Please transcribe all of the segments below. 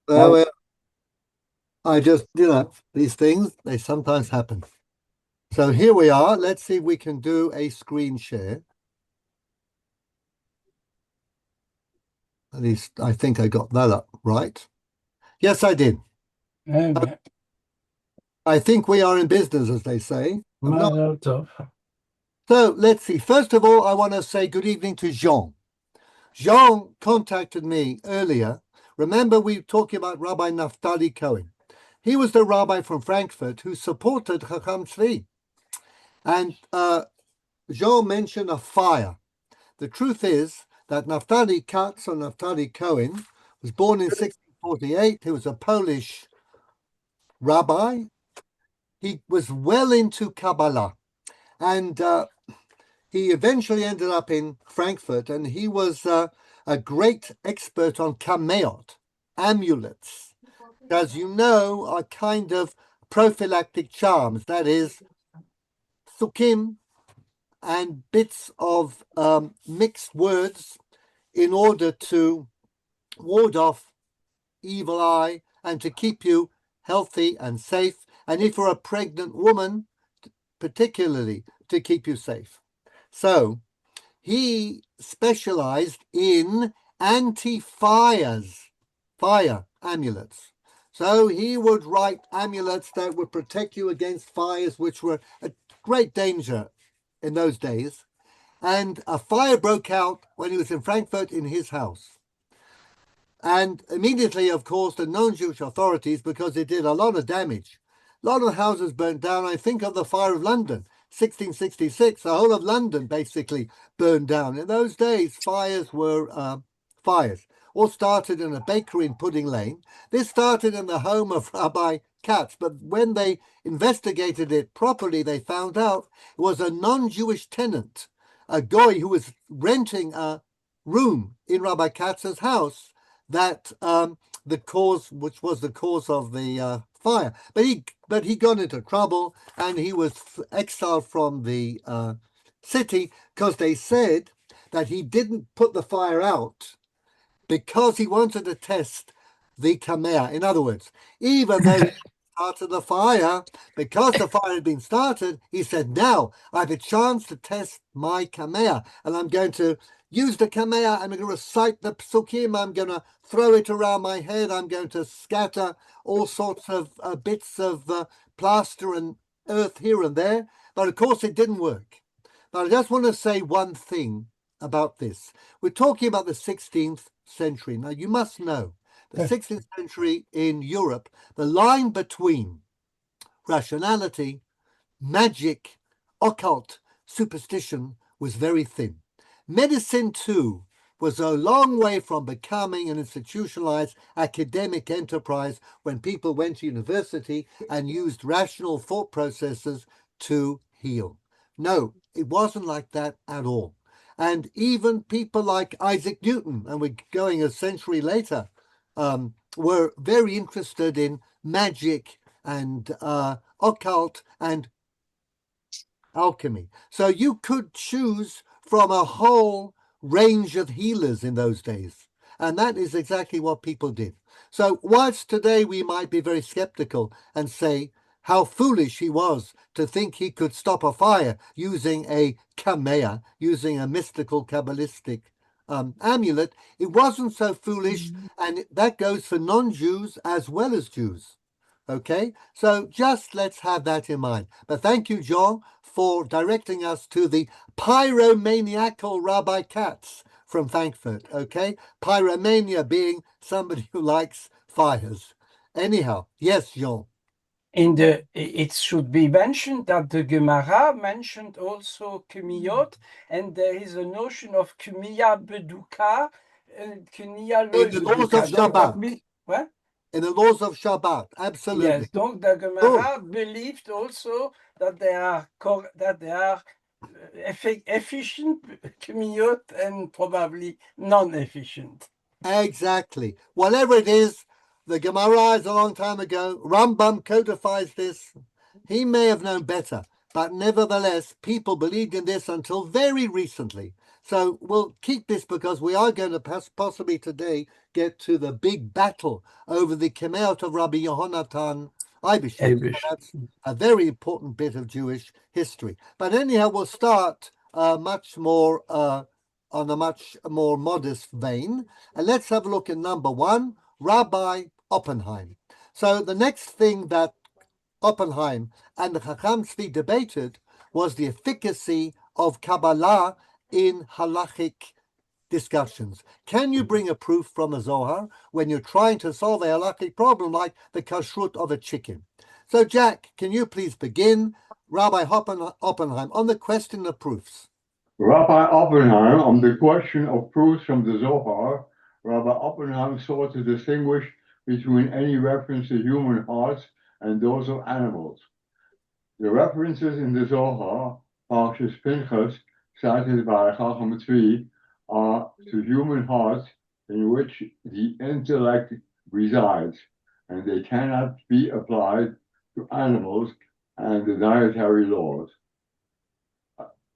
Well, I just, these things, they sometimes happen. So here we are. Let's see if we can do a screen share. At least I think I got that up right. Yes, I did. I think we are in business, as they say. Mazel tov. So let's see. First of all, I want to say good evening to Jean. Jean contacted me earlier. Remember, we were talking about Rabbi Naftali Cohen. He was the rabbi from Frankfurt who supported Chacham Tzvi. And Jean mentioned a fire. The truth is that Naftali Katz, or Naftali Cohen, was born in 1648. He was a Polish rabbi. He was well into Kabbalah. And he eventually ended up in Frankfurt, and he was a great expert on kameot, amulets, as you know, are kind of prophylactic charms. That is, sukim and bits of mixed words in order to ward off evil eye and to keep you healthy and safe. And if you're a pregnant woman, particularly to keep you safe. So he specialized in fire amulets. So he would write amulets that would protect you against fires, which were a great danger in those days. And a fire broke out when he was in Frankfurt in his house. And immediately, of course, the non-Jewish authorities, because it did a lot of damage, a lot of houses burnt down. I think of the fire of London, 1666, the whole of London basically burned down. In those days, fires were fires. All started in a bakery in Pudding Lane. This started in the home of Rabbi Katz, but when they investigated it properly, they found out it was a non-Jewish tenant, a goy who was renting a room in Rabbi Katz's house, that the cause, which was the cause of the fire. But he got into trouble, and he was exiled from the city because they said that he didn't put the fire out because he wanted to test the kamea. In other words, even though he started the fire, because the fire had been started, he said, now I have a chance to test my kamea, and I'm going to use the kamea, I'm going to recite the psukim, I'm going to throw it around my head, I'm going to scatter all sorts of bits of plaster and earth here and there. But of course, it didn't work. But I just want to say one thing about this. We're talking about the 16th century. Now, you must know, the 16th century in Europe, the line between rationality, magic, occult, superstition was very thin. Medicine, too, was a long way from becoming an institutionalized academic enterprise when people went to university and used rational thought processes to heal. No, it wasn't like that at all. And even people like Isaac Newton, and we're going a century later, were very interested in magic and occult and alchemy. So you could choose from a whole range of healers in those days. And that is exactly what people did. So whilst today we might be very skeptical and say how foolish he was to think he could stop a fire using a kamea, using a mystical Kabbalistic amulet, it wasn't so foolish. And that goes for non-Jews as well as Jews. Okay, so just let's have that in mind. But thank you, John, for directing us to the pyromaniacal Rabbi Katz from Frankfurt. Okay, pyromania being somebody who likes fires. Anyhow, yes, Jean. It should be mentioned that the Gemara mentioned also kumiyot, and there is a notion of kumiya beduka and kumiya lo In the laws of Shabbat. What? In the laws of Shabbat, absolutely. Yes, donc the Gemara believed also that they are efficient kumiyot and probably non-efficient. Exactly. Whatever it is, the Gemara is a long time ago. Rambam codifies this. He may have known better, but nevertheless, people believed in this until very recently. So we'll keep this because we are going to possibly today get to the big battle over the Kemeot of Rabbi Yehonatan Eibishter. So Eivish. that's a very important bit of Jewish history. But anyhow, we'll start much more on a much more modest vein. And let's have a look at number one, Rabbi Oppenheim. So the next thing that Oppenheim and the Chacham Tzvi debated was the efficacy of Kabbalah in halachic discussions. Can you bring a proof from a Zohar when you're trying to solve a halachic problem like the kashrut of a chicken? So, Jack, can you please begin, Rabbi Oppenheim, on the question of proofs? Rabbi Oppenheim, on the question of proofs from the Zohar, Rabbi Oppenheim sought to distinguish between any reference to human hearts and those of animals. The references in the Zohar, Parshas Pinchas, cited by Chacham Tzvi, are to human hearts in which the intellect resides, and they cannot be applied to animals and the dietary laws.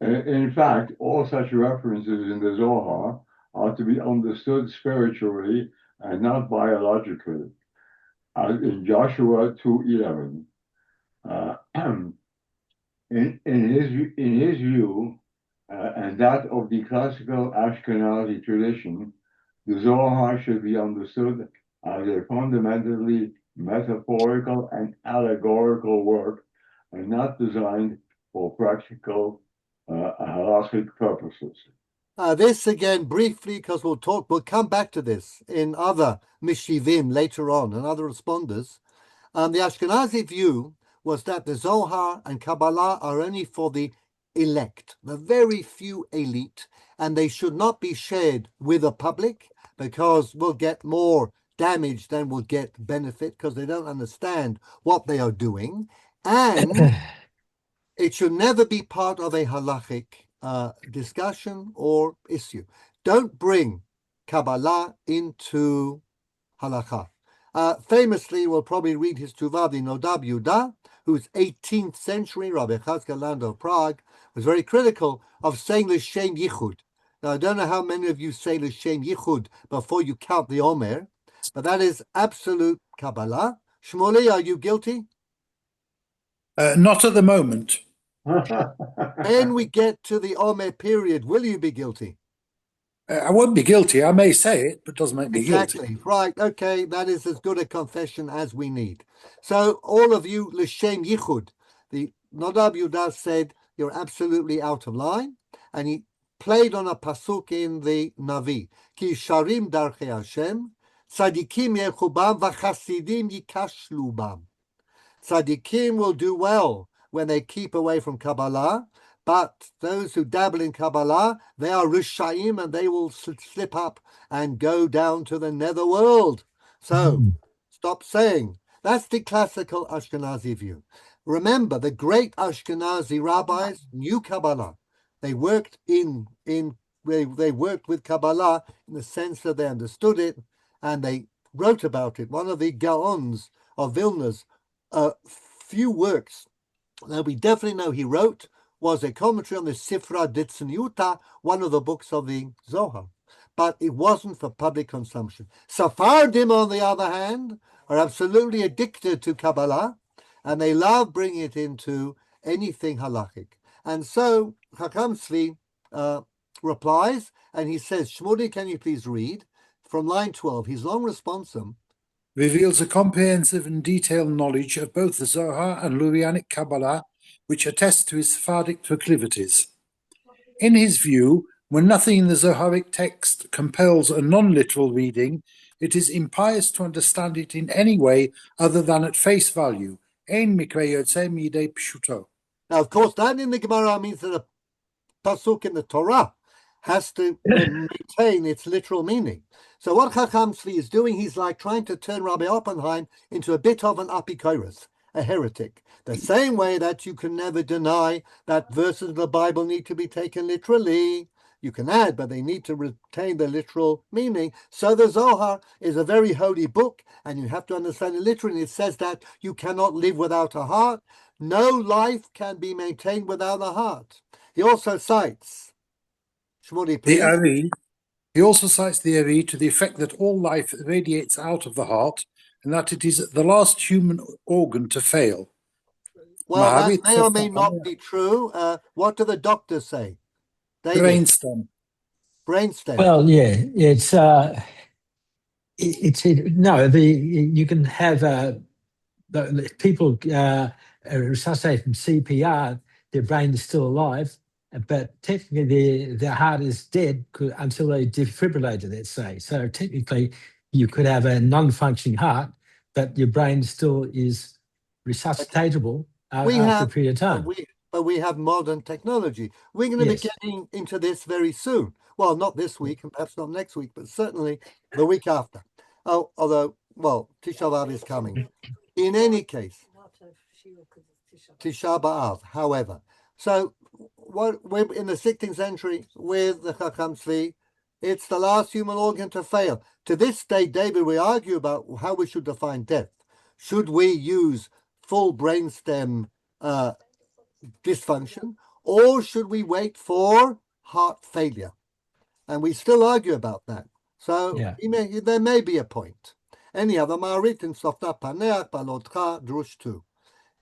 In fact, all such references in the Zohar are to be understood spiritually and not biologically, as in Joshua 2:11. In his view, and that of the classical Ashkenazi tradition, the Zohar should be understood as a fundamentally metaphorical and allegorical work, and not designed for practical halachic purposes. This again briefly, because we'll come back to this in other Mishivim later on and other responders. The Ashkenazi view was that the Zohar and Kabbalah are only for the elect, the very few elite, and they should not be shared with the public because we'll get more damage than we'll get benefit because they don't understand what they are doing. And it should never be part of a halachic discussion or issue. Don't bring Kabbalah into halakha. Famously, we'll probably read his Tuvadi Nodab Yudah, whose 18th century Rabbi Chazkel Land of Prague was very critical of saying L'Shem Yichud. Now, I don't know how many of you say L'Shem Yichud before you count the Omer, but that is absolute Kabbalah. Shmuley, are you guilty? Not at the moment. When we get to the Omer period, will you be guilty? I won't be guilty. I may say it, but it doesn't make me Exactly. guilty. Right. Okay. That is as good a confession as we need. So all of you, L'Shem Yichud, the Nodab Yudah said, you're absolutely out of line. And he played on a pasuk in the Navi. Ki sharim darchei Hashem, tzadikim yechubam, v'chasidim yikashlu bam. Tzadikim will do well when they keep away from Kabbalah, but those who dabble in Kabbalah, they are Rishaim and they will slip up and go down to the netherworld. So stop saying. That's the classical Ashkenazi view. Remember, the great Ashkenazi rabbis knew Kabbalah. They worked they worked with Kabbalah in the sense that they understood it and they wrote about it. One of the Gaons of Vilna's few works that we definitely know he wrote was a commentary on the Sifra Ditzniuta, one of the books of the Zohar, but it wasn't for public consumption. Sephardim, on the other hand, are absolutely addicted to Kabbalah, and they love bringing it into anything halachic. And so Chacham Tzvi replies, and he says, Shmuley, can you please read from line 12, his long responsum, Reveals a comprehensive and detailed knowledge of both the Zohar and Lurianic Kabbalah, which attests to his Sephardic proclivities. In his view, when nothing in the Zoharic text compels a non-literal reading, it is impious to understand it in any way other than at face value. Ein mikra yotzei midei pshuto. Now, of course, that in the Gemara means that a pasuk in the Torah has to maintain its literal meaning. So what Chacham Tzvi is doing, he's like trying to turn Rabbi Oppenheim into a bit of an apikoros, a heretic. The same way that you can never deny that verses of the Bible need to be taken literally. You can add, but they need to retain the literal meaning. So the Zohar is a very holy book, and you have to understand it literally. It says that you cannot live without a heart. No life can be maintained without a heart. He also cites Shmuley, The please. Ari. He also cites the Ari to the effect that all life radiates out of the heart and that it is the last human organ to fail. Well, that Mahavit may or may not be true. What do the doctors say? David, brainstem. brainstem. Well, yeah, you can have the people resuscitate from CPR, their brain is still alive, but technically their heart is dead until they defibrillate, let's say. So technically you could have a non-functioning heart, but your brain still is resuscitatable after a period of time. But we have modern technology. We're going to be getting into this very soon. Well, not this week and perhaps not next week, but certainly the week after. Oh, although, well, Tisha B'Av is coming. In any case, Tisha B'Av, however. So what we're in the 16th century with the Chacham Tzvi, it's the last human organ to fail. To this day, David, we argue about how we should define death. Should we use full brainstem dysfunction, or should we wait for heart failure? And we still argue about that. So there may be a point. Anyhow, the Ma'arit in Softa Paneach Balotcha Drush 2.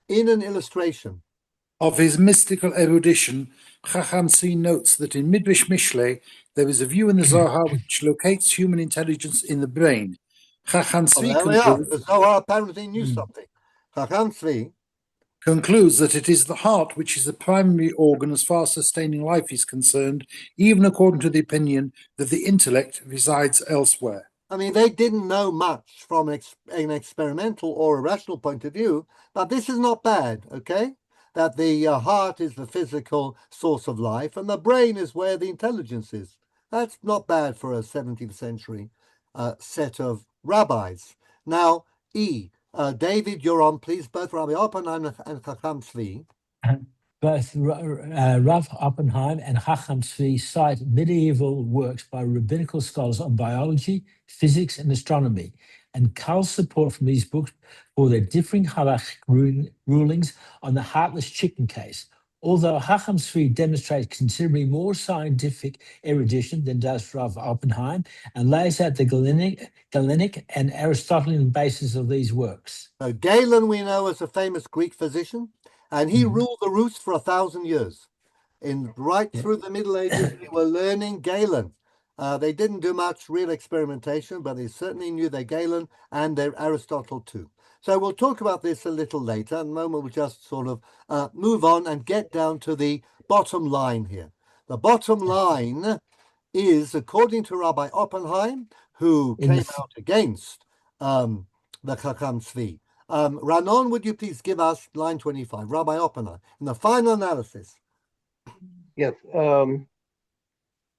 In an illustration of his mystical erudition, Chacham Tzvi notes that in Midrash Mishlei there is a view in the Zohar which locates human intelligence in the brain. Chacham Tzvi concludes, the Zohar apparently knew something. Chacham Tzvi concludes that it is the heart which is the primary organ as far as sustaining life is concerned, even according to the opinion that the intellect resides elsewhere. I mean, they didn't know much from an experimental or a rational point of view, but this is not bad, okay? That the heart is the physical source of life and the brain is where the intelligence is. That's not bad for a 17th century set of rabbis. Now, David, you're on, please, both Rabbi Oppenheim and Chacham Tzvi. Both Rav Oppenheim and Chacham Tzvi cite medieval works by rabbinical scholars on biology, physics, and astronomy, and cull support from these books for their differing halachic rulings on the heartless chicken case. Although Chacham Tzvi demonstrates considerably more scientific erudition than does Rav Oppenheim and lays out the Galenic and Aristotelian basis of these works. So Galen we know as a famous Greek physician, and he ruled the Rus for 1,000 years. Through the Middle Ages, we were learning Galen. They didn't do much real experimentation, but they certainly knew their Galen and their Aristotle too. So we'll talk about this a little later. At the moment, we'll just sort of move on and get down to the bottom line here. The bottom line is, according to Rabbi Oppenheim, who came out against the Chacham Tzvi. Ranon, would you please give us line 25, Rabbi Oppenheim, in the final analysis? Yes. In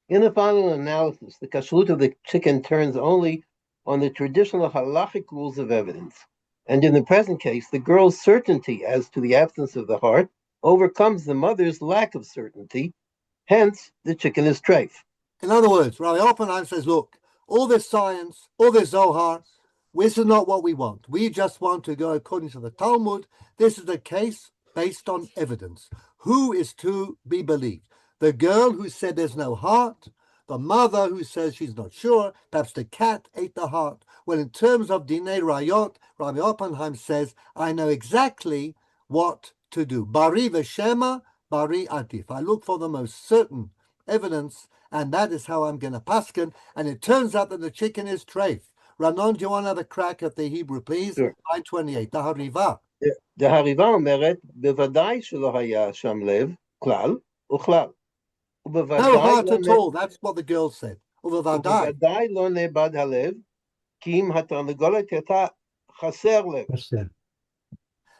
the final analysis, the kashrut of the chicken turns only on the traditional halachic rules of evidence. And in the present case, the girl's certainty as to the absence of the heart overcomes the mother's lack of certainty. Hence, the chicken is treif. In other words, Rabbi Oppenheim says, look, all this science, all this Zohar, this is not what we want. We just want to go according to the Talmud. This is a case based on evidence. Who is to be believed? The girl who said there's no heart, the mother who says she's not sure, perhaps the cat ate the heart. Well, in terms of Dinei Rayot, Rabbi Oppenheim says, I know exactly what to do. Bari v'shema, bari atif. I look for the most certain evidence, and that is how I'm going to paskin. And it turns out that the chicken is treif. Ranon, do you want to have a crack at the Hebrew, please? Sure. Line 28, the Hariva. ההריבה אומרת, בוודאי שלא היה שם לב, כלל וכלל. No heart at all, that's what the girl said. ובוודאי. ובוודאי לא נאבד הלב, כי אם התרנגולת הייתה חסר לב.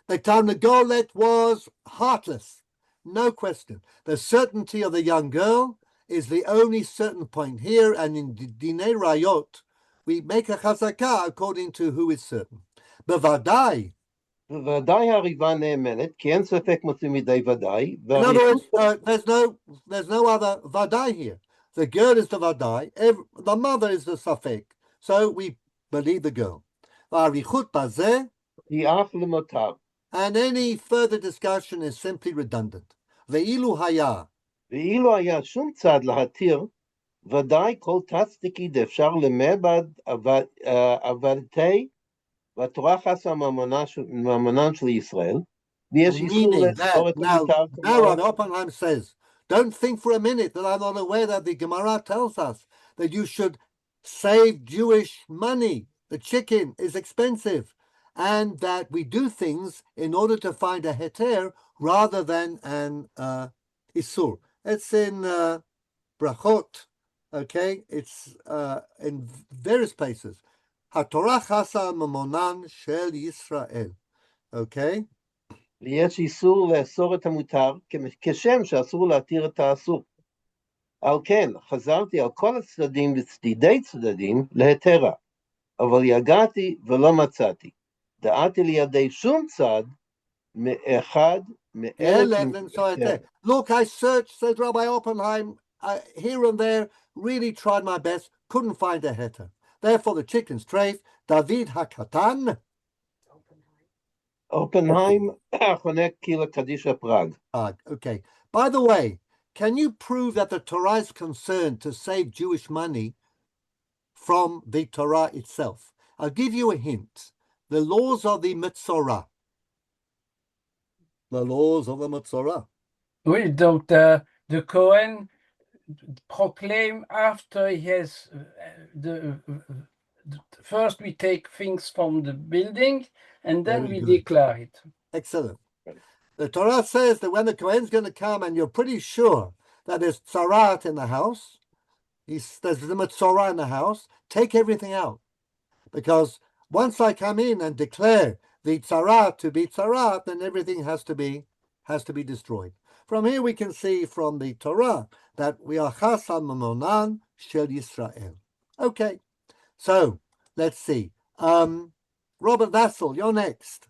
The Tarnagolet was heartless, no question. The certainty of the young girl is the only certain point here, and in Dinei Rayot, we make a chazakah according to who is certain. בוודאי. בוודאי הריבה נאמנת, כי אין ספק מוצאים מדי ודאי. In other words, there's no other vadai here. The girl is the vadai, the mother is the safek. So we believe the girl. והאריכות בזה, היא אף למותר. and any further discussion is simply redundant. Ve'ilu haya, ואילו היה שום צד להתיר, ודאי כל תצדיקי דאפשר למבד עבדתי, והתורה חסה ממונן של ישראל, ויש איסור Meaning לאסור that את המותר now כלומר, Rabbi Oppenheim says, don't think for a minute that I'm not aware that the Gemara tells us that you should save Jewish money. The chicken is expensive, and that we do things in order to find a heter rather than an isur. It's in brachot, okay? It's in various places. HaTorah chasa mamonan shel Yisrael, okay? ויש איסור לאסור את המותר, כשם שאסור להתיר את האסור. על כן, חזרתי על כל הצדדים וצדידי צדדים להתרה, אבל יגעתי ולא מצאתי. דעתי לידי שום צד מאחד מאלה Look, I searched, says Rabbi Oppenheim, here and there, really tried my best, couldn't find a heter. Therefore, the chicken's treif, David HaKatan. Oppenheim, חונק קהילה קדישא פראג. Okay. By the way, can you prove that the Torah is concerned to save Jewish money from the Torah itself? I'll give you a hint. The laws of the Metzorah. The laws of the Metzorah. Oui, donc the Cohen proclaim after he has first we take things from the building and then Very we good. declare it. Excellent. The Torah says that when the Kohen's going to come and you're pretty sure that there's tzarat in the house, there's the Metzorah in the house, take everything out. Because once I come in and declare the tzarat to be tzarat, then everything has to be destroyed. From here we can see from the Torah that we are chasam mamonan shel Yisrael. Okay, so let's see. Robert Vassal, you're next.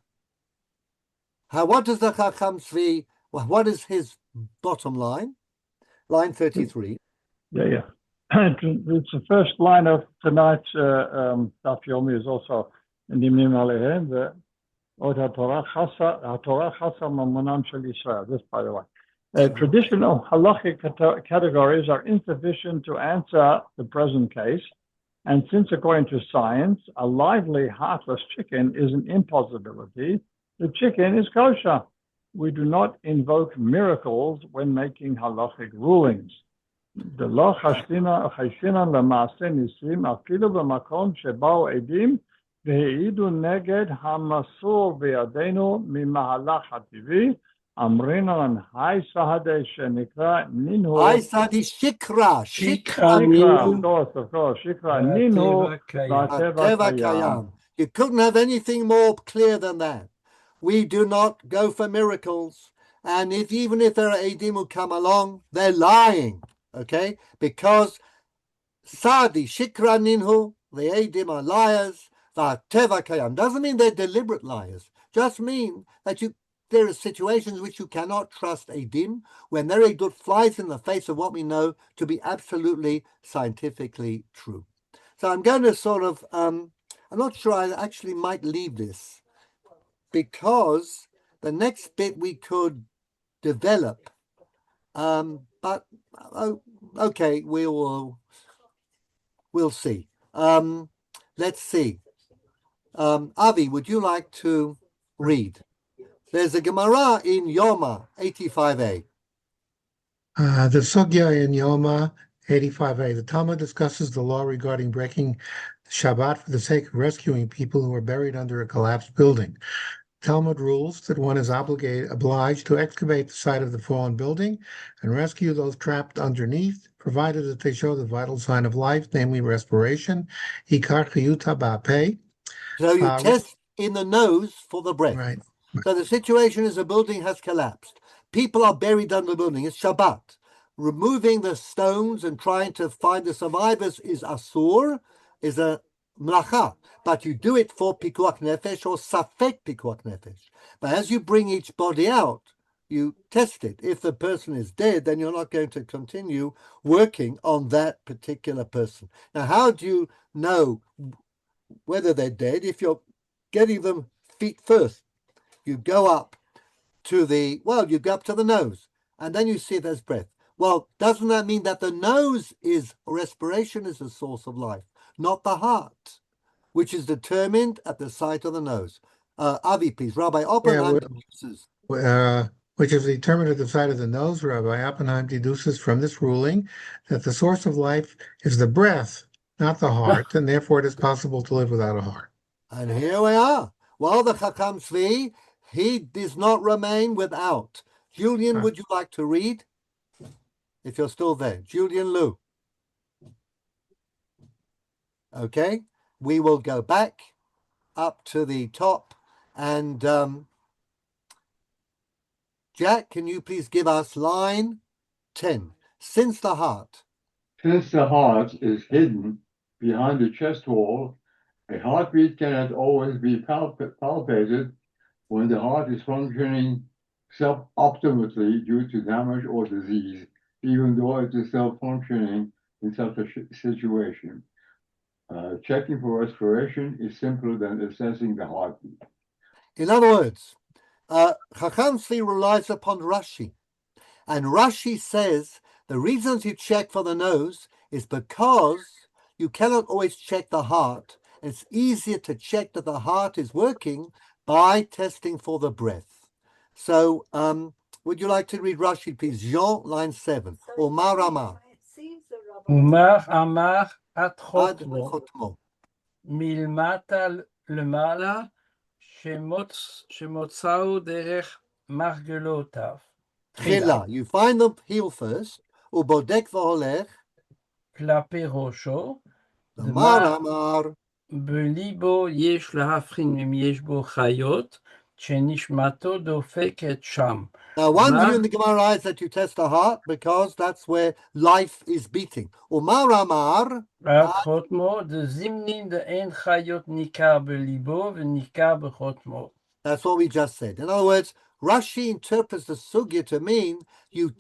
What does the Chacham Tzvi, what is his bottom line? Line 33. Yeah. It's the first line of tonight's Daf Yomi is also in the Nimim Alehem, the Od HaTorah Chasa Mamonam Shel Yisrael. This, by the way. Traditional halachic categories are insufficient to answer the present case, and since according to science, a lively, heartless chicken is an impossibility, the chicken is kosher. We do not invoke miracles when making halachic rulings. דלא חשינן למעשה ניסים אפילו במקום שבאו עדים והעידו נגד המסור בידינו ממהלך הטבעי, אמרינן היי סהדי שנקרא נינהו. היי סהדי שקרא. שקרא נינהו והטבע קיים. You couldn't have anything more clear than that. We do not go for miracles, and even if there are Eidim who come along, they're lying. Okay, because Sadi Shikra Ninhu, the Eidim are liars, Teva Kayam. Doesn't mean they're deliberate liars, just mean that there are situations which you cannot trust Eidim when their Eidut flies in the face of what we know to be absolutely scientifically true. So I'm going to sort of, I'm not sure I actually might leave this, because the next bit we could develop, but okay, we'll see. Let's see. Avi, would you like to read? There's a Gemara in Yoma 85a. The Sugya in Yoma 85a. The Talmud discusses the law regarding breaking Shabbat for the sake of rescuing people who are buried under a collapsed building. Talmud rules that one is obliged to excavate the site of the fallen building and rescue those trapped underneath, provided that they show the vital sign of life, namely respiration. Ikar chiyuta ba'peh. So you test in the nose for the breath. Right. So the situation is a building has collapsed. People are buried under the building. It's Shabbat. Removing the stones and trying to find the survivors is asur, is a mlacha, but you do it for pikuach nefesh or safek pikuach nefesh. But as you bring each body out, you test it. If the person is dead, then you're not going to continue working on that particular person. Now, how do you know whether they're dead? If you're getting them feet first, you go up to the nose, and then you see if there's breath. Well, doesn't that mean that the nose is respiration is the source of life, not the heart, which is determined at the site of the nose? Avi, please. Rabbi Oppenheim deduces. Which is determined at the side of the nose. Rabbi Oppenheim deduces from this ruling that the source of life is the breath, not the heart, and therefore it is possible to live without a heart. And here we are. Well, the Chacham Tzvi, he does not remain without. Julian, would you like to read? If you're still there. Julian Liu. Okay, we will go back up to the top. And Jack, can you please give us line 10? Since the heart is hidden behind the chest wall, a heartbeat cannot always be palpated when the heart is functioning suboptimally due to damage or disease, even though it is still functioning in such a situation. Checking for respiration is simpler than assessing the heartbeat. In other words, Chacham Tzvi relies upon Rashi. And Rashi says the reasons you check for the nose is because you cannot always check the heart. It's easier to check that the heart is working by testing for the breath. So, would you like to read Rashi, please? Jean, line 7. Omar Amar. Umar Amar ad Ad chotmo, chotmo. מלמטה למעלה, שמוצאו דרך מרגלותיו. Tchila. You find the heel first. Ubodek v'holech. כלפי ראשו, Omar Amar. בליבו יש להבחין אם יש בו חיות, שנשמתו דופקת שם. Now, one view in the Gemara is that you test the heart because that's where life is beating. Omar Amar. עד חותמו, דזימנין דאין חיות ניכר בליבו וניכר בחותמו. That's what we just said. In other words, Rashi interprets the sugya to mean you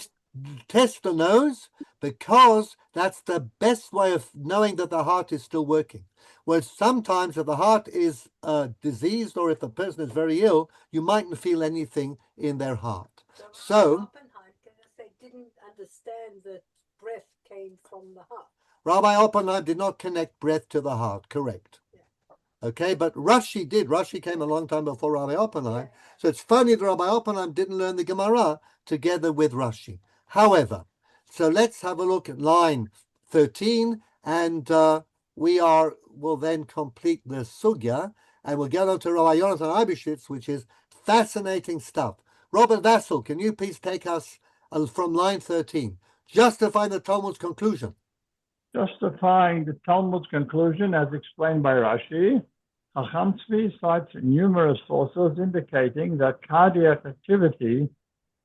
test the nose because that's the best way of knowing that the heart is still working. Whereas sometimes if the heart is diseased or if the person is very ill, you mightn't feel anything in their heart. So they didn't understand that breath came from the heart. Rabbi Oppenheim did not connect breath to the heart, correct? Okay, but Rashi did. Rashi came a long time before Rabbi Oppenheim. So it's funny that Rabbi Oppenheim didn't learn the Gemara together with Rashi. However, so let's have a look at line 13 and we'll then complete the sugya and we'll get on to Rabbi Yonatan Eibeshitz, which is fascinating stuff. Robert Vassal, can you please take us from line 13? Justifying the Talmud's conclusion. Justifying the Talmud's conclusion, as explained by Rashi, Chacham Tzvi cites numerous sources indicating that cardiac activity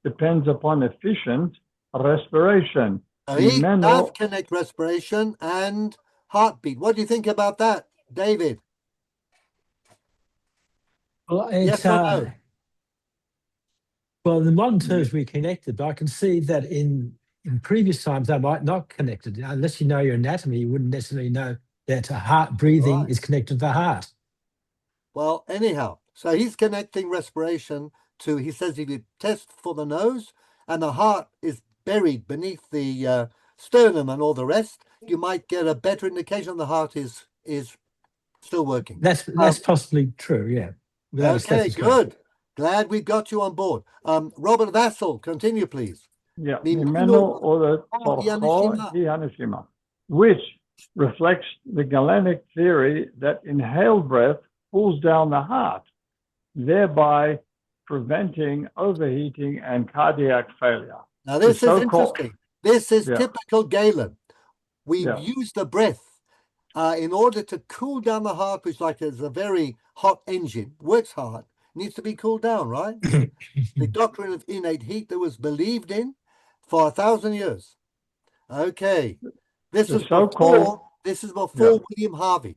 depends upon efficient respiration. He does connect respiration and heartbeat. What do you think about that, David? Well, yes or no? Well, in the modern terms, we connected, but I can see that in previous times, they might not connect it. Unless you know your anatomy, you wouldn't necessarily know that heart breathing is connected to the heart. Well, anyhow, so he's connecting respiration to, he says if you test for the nose and the heart is buried beneath the sternum and all the rest, you might get a better indication the heart is still working. That's possibly true, yeah. Okay, good. Glad we got you on board. Robert Vassal, continue, please. Yeah, which reflects the Galenic theory that inhaled breath cools down the heart, thereby preventing overheating and cardiac failure. Now, this is interesting. This is typical Galen. We use the breath in order to cool down the heart, which is a very hot engine, works hard, needs to be cooled down, right? The doctrine of innate heat that was believed in for 1,000 years. Okay. This is before William Harvey,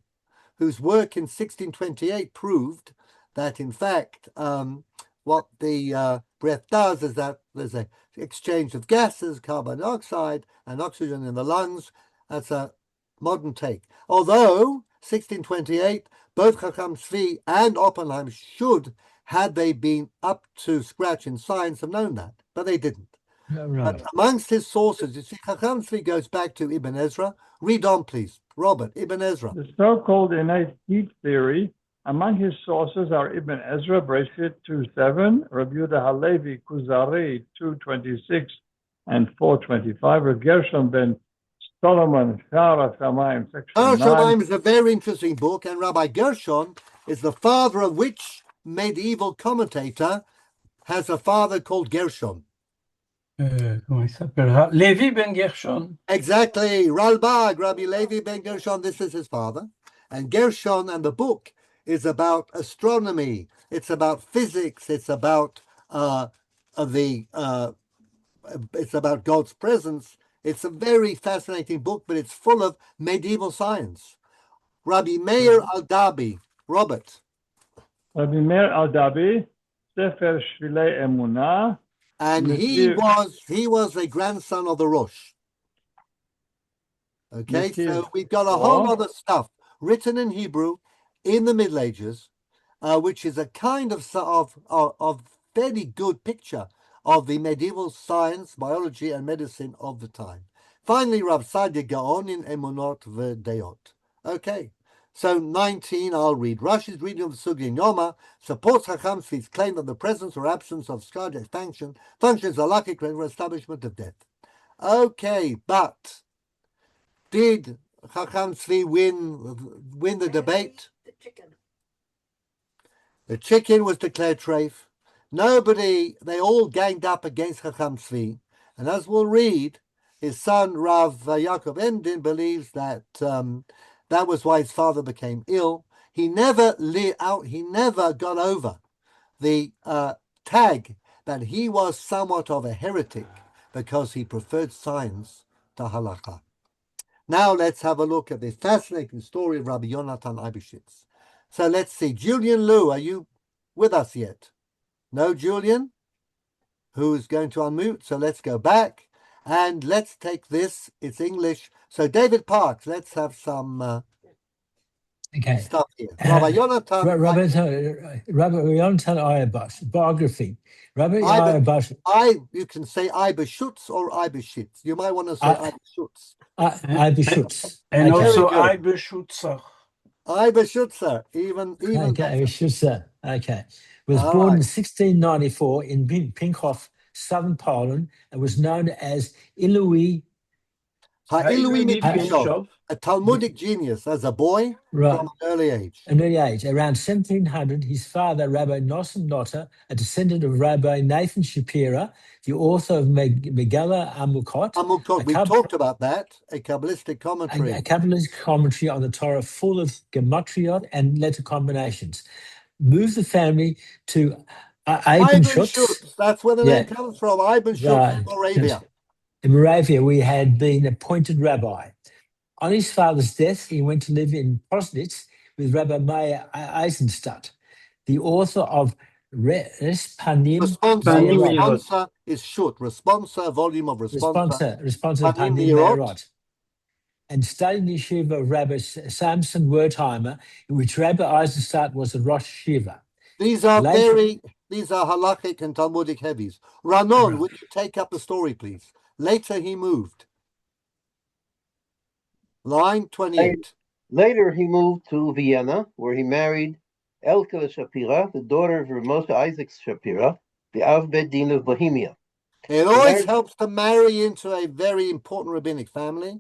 whose work in 1628 proved that, in fact, what the breath does is that there's an exchange of gases, carbon dioxide and oxygen in the lungs. That's a modern take. Although 1628, both Chacham Tzvi and Oppenheim should, had they been up to scratch in science, have known that, but they didn't. Right. But amongst his sources, you see, Chacham Tzvi goes back to Ibn Ezra. Read on, please. Robert, Ibn Ezra. The so-called innate heat theory, among his sources are Ibn Ezra, Breshit 2:7, Rabbi Yehuda Halevi, Kuzari 2:26 and 4:25, Rav Gershon ben Solomon, Shara Shamayim, section 9. Shamayim is a very interesting book, and Rabbi Gershon is the father of which medieval commentator has a father called Gershon. Comment il s'appellera? Lévi ben Gershon. Exactly. Ralbag, Rabbi Levi ben Gershon, this is his father. And Gershon and the book is about astronomy. It's about physics. It's about it's about God's presence. It's a very fascinating book, but it's full of medieval science. Rabbi Meir al-Dabi, Robert. Rabbi Meir al-Dabi, Sefer Shvilei Emunah. And he was a grandson of the Rosh. Okay, so we've got a whole lot of stuff written in Hebrew in the Middle Ages, which is a kind of fairly good picture of the medieval science, biology, and medicine of the time. Finally, Rav Sadia Gaon in Emunot V'Deot. Okay, so 19, I'll read. Rashi's reading of the Sugya Yoma supports Chacham Tzvi's claim that the presence or absence of cardiac functions are lucky for establishment of death. Okay, but did Chacham Tzvi win the debate? The chicken. The chicken was declared treif. They all ganged up against Chacham Tzvi. And as we'll read, his son Rav Yaakov Emden believes that that was why his father became ill. He never got over the tag that he was somewhat of a heretic because he preferred science to halakha. Now let's have a look at the fascinating story of Rabbi Yonatan Eibeshitz. So let's see. Julian Liu, are you with us yet? No, Julian? Who's going to unmute? So let's go back and let's take this. It's English. So David Parks, let's have some stuff here. Rabbi Yonatan. Rabbi Yonatan Eibeshitz, biography. Rabbi Eibeshitz. You can say Eibeshitz or Eibeshitz. You might want to say Eibeshitz. Eibeshitz. And also Eibeshutzer. Eibeshutzer, even better. Eibeshutzer. Okay. Was born in 1694 in Pinkhoff, southern Poland, and was known as Ilui Mikhishov, a Talmudic genius as a boy from an early age. Around 1700, his father, Rabbi Nosson Notter, a descendant of Rabbi Nathan Shapira, the author of Megillah Amukot. We talked about that, a Kabbalistic commentary. A Kabbalistic commentary on the Torah full of gematriot and letter combinations. Moved the family to Ibn Schutz. That's where the name comes from, Ibn Schutz, Moravia. In Moravia, we had been appointed rabbi. On his father's death, he went to live in Prosnitz with Rabbi Meir Eisenstadt, the author of Respanim. Responsa is Shut. Responsa, volume of Responsa. Responsa Panim Meirot. And studied in the yeshiva of Rabbi Samson Wertheimer, in which Rabbi Eisenstadt was the Rosh Yeshiva. These are halachic and Talmudic heavies. Ranon, would you take up the story, please? Later he moved. Line 28. Later he moved to Vienna, where he married Elke Shapira, the daughter of Moshe Isaac Shapira, the Av Bet Din of Bohemia. It always helps to marry into a very important rabbinic family.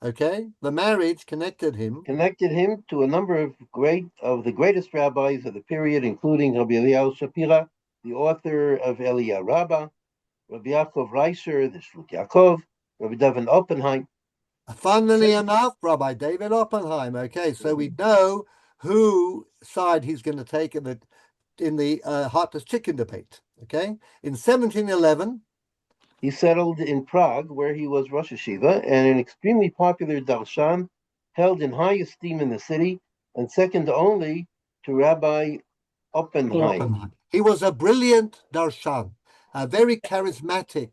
Okay, the marriage connected him to a number of the greatest rabbis of the period, including Rabbi Eliyahu Shapira, the author of Eliyah Rabbah, Rabbi Yaakov Reiser, the Shlut Yaakov, Rabbi David Oppenheim. Funnily enough, Rabbi David Oppenheim. Okay, so we know who side he's going to take in the heartless chicken debate. Okay, in 1711. He settled in Prague, where he was Rosh Yeshiva, and an extremely popular darshan, held in high esteem in the city, and second only to Rabbi Oppenheim. He was a brilliant darshan, a very charismatic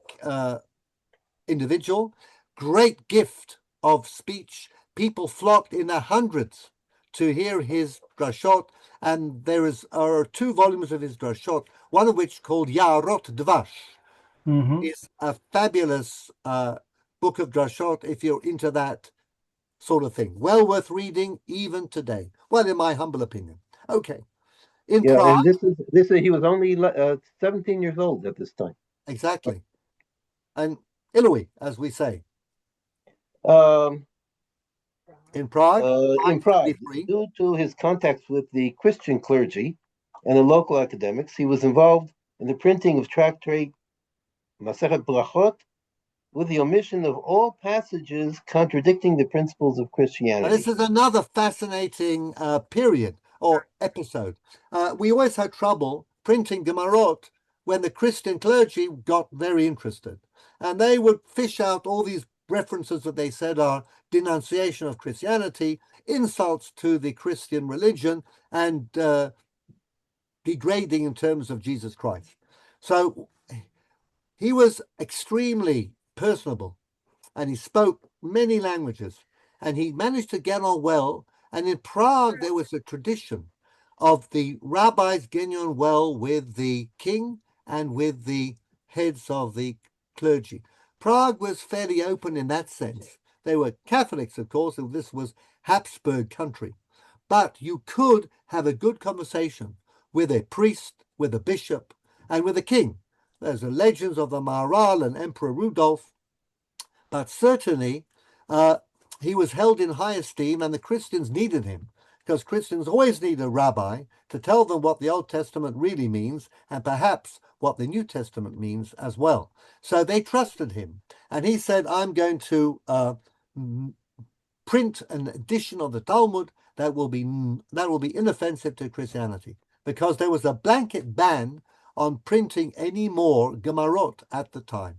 individual, great gift of speech. People flocked in their hundreds to hear his drashot, and there are 2 volumes of his drashot, one of which called Yarot Dvash, is a fabulous book of drashot if you're into that sort of thing. Well worth reading even today. Well, in my humble opinion. Okay. In Yeah, Prague, and this is he was only 17 years old at this time. exactly. And Ilui, as we say. Um, In Prague, in Prague, 533. due to his contacts with the Christian clergy and the local academics, he was involved in the printing of tractate Masechet Brachot with the omission of all passages contradicting the principles of And Christianity. this is another fascinating period or episode. We always had trouble printing Gemarot when the Christian clergy got very interested. And they would fish out all these references that they said are denunciation of Christianity, insults to the Christian religion, and degrading in terms of Jesus Christ. So he was extremely personable, and he spoke many languages, and he managed to get on well. And in Prague, there was a tradition of the rabbis getting on well with the king and with the heads of the clergy. Prague was fairly open in that sense. They were Catholics, of course, and this was Habsburg country. But you could have a good conversation with a priest, with a bishop, and with a king. There's the legends of the Maharal and Emperor Rudolph, but certainly he was held in high esteem, and the Christians needed him, because Christians always need a rabbi to tell them what the Old Testament really means, and perhaps what the New Testament means as well. So they trusted him, and he said, I'm going to print an edition of the Talmud that will be inoffensive to Christianity, because there was a blanket ban on printing any more Gemarot at the time.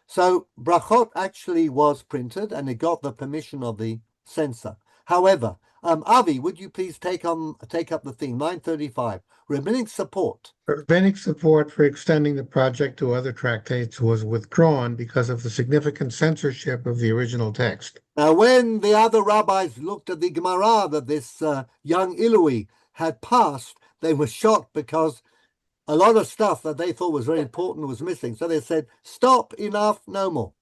So Brachot actually was printed, and it got the permission of the censor. However, Avi, would you please take up the theme 935, rabbinic support? Rabbinic support for extending the project to other tractates was withdrawn because of the significant censorship of the original text. Now, when the other rabbis looked at the Gemara that this young Ilui had passed, they were shocked because a lot of stuff that they thought was very important was missing. So they said, stop, enough, no more.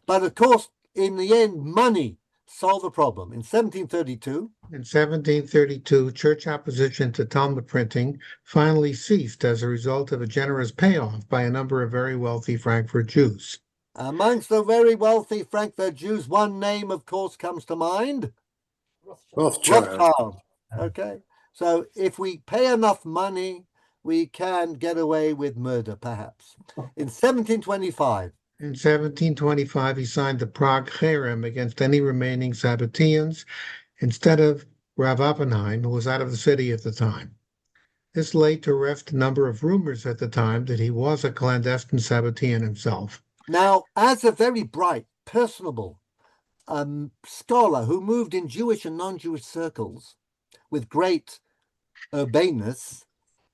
But of course, in the end, money solved the problem. In 1732, In 1732, church opposition to Talmud printing finally ceased as a result of a generous payoff by a number of very wealthy Frankfurt Jews. amongst the very wealthy Frankfurt Jews, one name, of course, comes to mind. Rothschild. Rothschild. Okay. So if we pay enough money, we can get away with murder, perhaps. In 1725, In 1725, he signed the Prague Cherem against any remaining Sabbateans instead of Rav Oppenheim, who was out of the city at the time. This laid to rest a number of rumors at the time that he was a clandestine Sabbatean himself. now, as a very bright, personable scholar who moved in Jewish and non-Jewish circles with great urbaneness,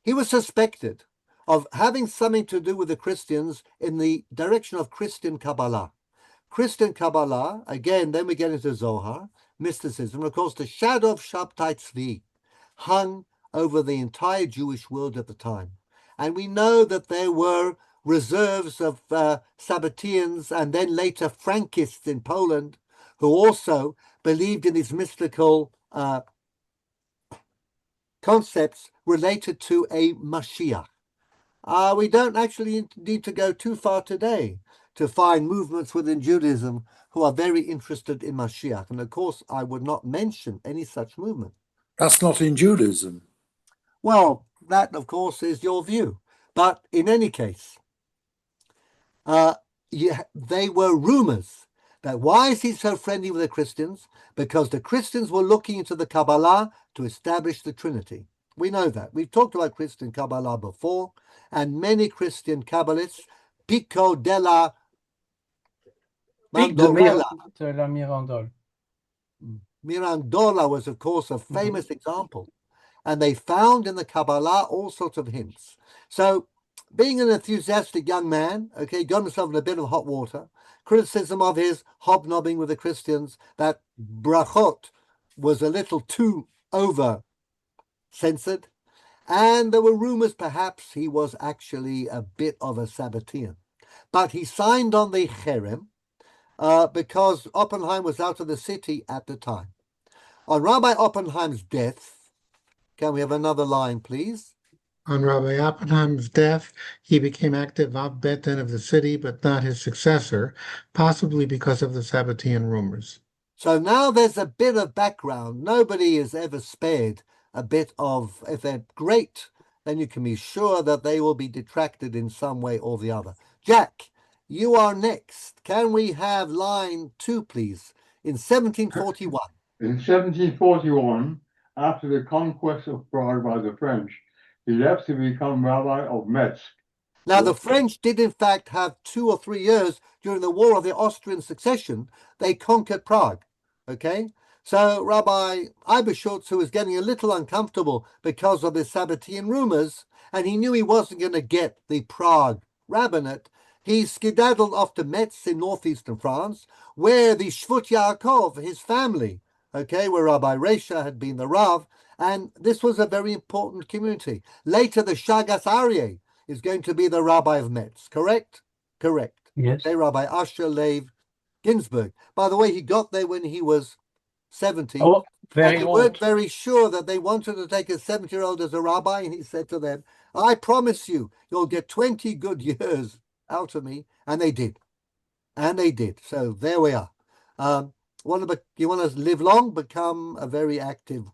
he was suspected of having something to do with the Christians in the direction of Christian Kabbalah. Christian Kabbalah, again, then we get into Zohar, mysticism. Of course, the shadow of Shabtai Tzvi hung over the entire Jewish world at the time. And we know that there were reserves of Sabbateans and then later Frankists in Poland who also believed in these mystical concepts related to a Mashiach. We don't actually need to go too far today to find movements within Judaism who are very interested in Mashiach. And of course, I would not mention any such movement. That's not in Judaism. Well, that, of course, is your view. But in any case, they were rumors that why is he so friendly with the Christians? Because the Christians were looking into the Kabbalah to establish the Trinity. We know that. We've talked about Christian Kabbalah before, and many Christian Kabbalists, Pico della Pic de Mandorella. la Mirandole. Mirandola was, of course, a famous example. And they found in the Kabbalah all sorts of hints. So, being an enthusiastic young man, got himself in a bit of hot water, criticism of his hobnobbing with the Christians, that brachot was a little too over censored, and there were rumors perhaps he was actually a bit of a Sabbatean. but he signed on the cherem because Oppenheim was out of the city at the time. On Rabbi Oppenheim's death, can we have another line, please? On Rabbi Oppenheim's death, he became active Av Beten of the city, but not his successor, possibly because of the Sabbatean rumors. So now there's a bit of background. Nobody is ever spared a bit of, if they're great, then you can be sure that they will be detracted in some way or the other. Jack, you are next. Can we have line 2, please? In 1741. In 1741, after the conquest of Prague by the French, he left to become rabbi of Metz. Now, the French did, in fact, have 2 or 3 years during the War of the Austrian Succession. They conquered Prague, okay? So Rabbi Eberschutz, who was getting a little uncomfortable because of the Sabbatean rumors, and he knew he wasn't going to get the Prague rabbinate, he skedaddled off to Metz in northeastern France, where the Shvut Yaakov, his family, okay, where Rabbi Resha had been the Rav, and this was a very important community. Later, the Shagas Aryeh is going to be the rabbi of Metz, correct? Correct. Yes. Okay, Rabbi Asher Leib Ginsburg. By the way, he got there when he was 70. Oh, very and they old. weren't very sure that they wanted to take a 70-year-old as a rabbi, and he said to them, I promise you, you'll get 20 good years out of me. And they did. And they did. So there we are. You want to live long, become a very active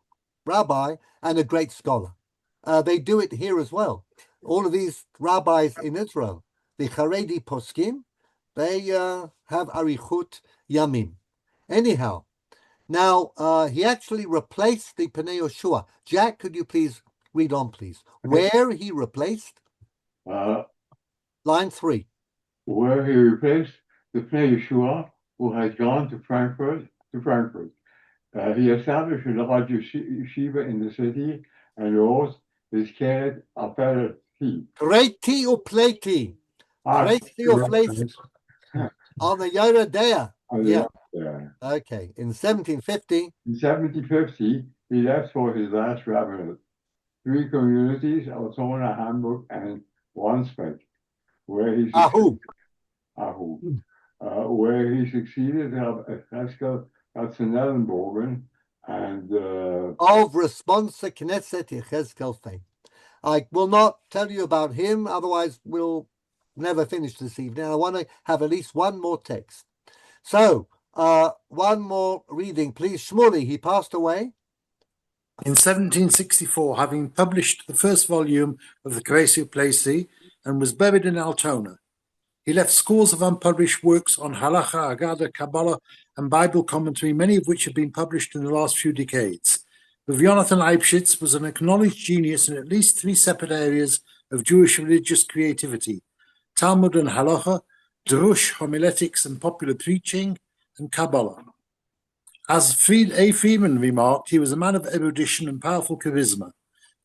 rabbi and a great scholar. They do it here as well. All of these rabbis in Israel, the Haredi poskim, they have arichut yamim. Anyhow, now he actually replaced the Pnei Yoshua. Jack, could you please read on, please? Where he replaced? Line 3. Where he replaced the Pnei Yeshua, who had gone to Frankfurt. He established a large yeshiva in the city and wrote his Ked Aperati. Reiti upleti. Reiti uflesi. On the Yoredea. Yeah. Okay. In 1750. In 1750, he left for his last rabbinate. 3 communities, Altona, Hamburg, and Wandsbek, where he succeeded Haskell Katzenellenbogen and of Responsa Knesset Yechezkel fame. I will not tell you about him, otherwise we'll never finish this evening. I want to have at least one more text. So, one more reading, please. Shmuley, he passed away in 1764, having published the first volume of the Cresio Plesi, and was buried in Altona. He left scores of unpublished works on Halacha, Agada, Kabbalah, and Bible commentary, many of which have been published in the last few decades. Rav Yonathan Leibschitz was an acknowledged genius in at least 3 separate areas of Jewish religious creativity: Talmud and Halacha, Drush, homiletics and popular preaching, and Kabbalah. As A. Freeman remarked, he was a man of erudition and powerful charisma.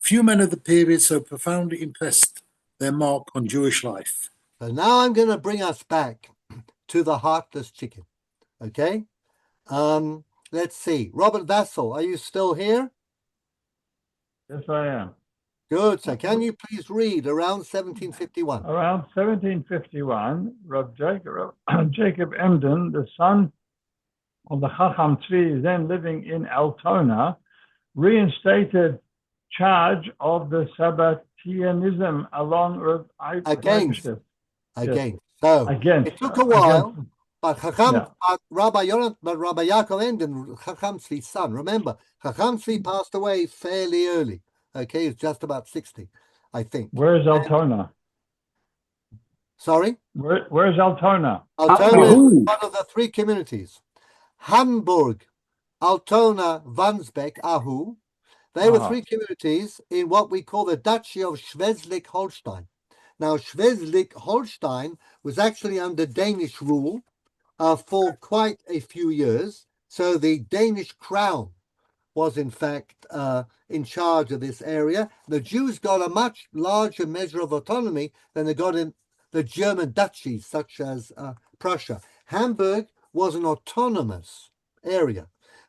Few men of the period so profoundly impressed their mark on Jewish life. So now I'm going to bring us back to the heartless chicken. Okay? Let's see. Robert Vassal, are you still here? Yes, I am. Good. So can you please read around 1751? Around 1751, Jacob Emden, the son of the Chacham Tzvi, then living in Altona, reinstated charge of the Sabbateanism along with Again. So it took a while, but Rabbi Yaakov Emden, Chacham Tzvi's son. Remember, Chacham Tzvi passed away fairly early. Okay, he's just about 60, I think. Where's Altona? Sorry? Where's Altona? Altona is one of the 3 communities. Hamburg, Altona, Wandsbek, Ahu. They were 3 communities in what we call the Duchy of Schleswig-Holstein. Now, Schleswig-Holstein was actually under Danish rule for quite a few years. So the Danish crown was, in fact, in charge of this area. The Jews got a much larger measure of autonomy than they got in the German duchies, such as Prussia. Hamburg was an autonomous area,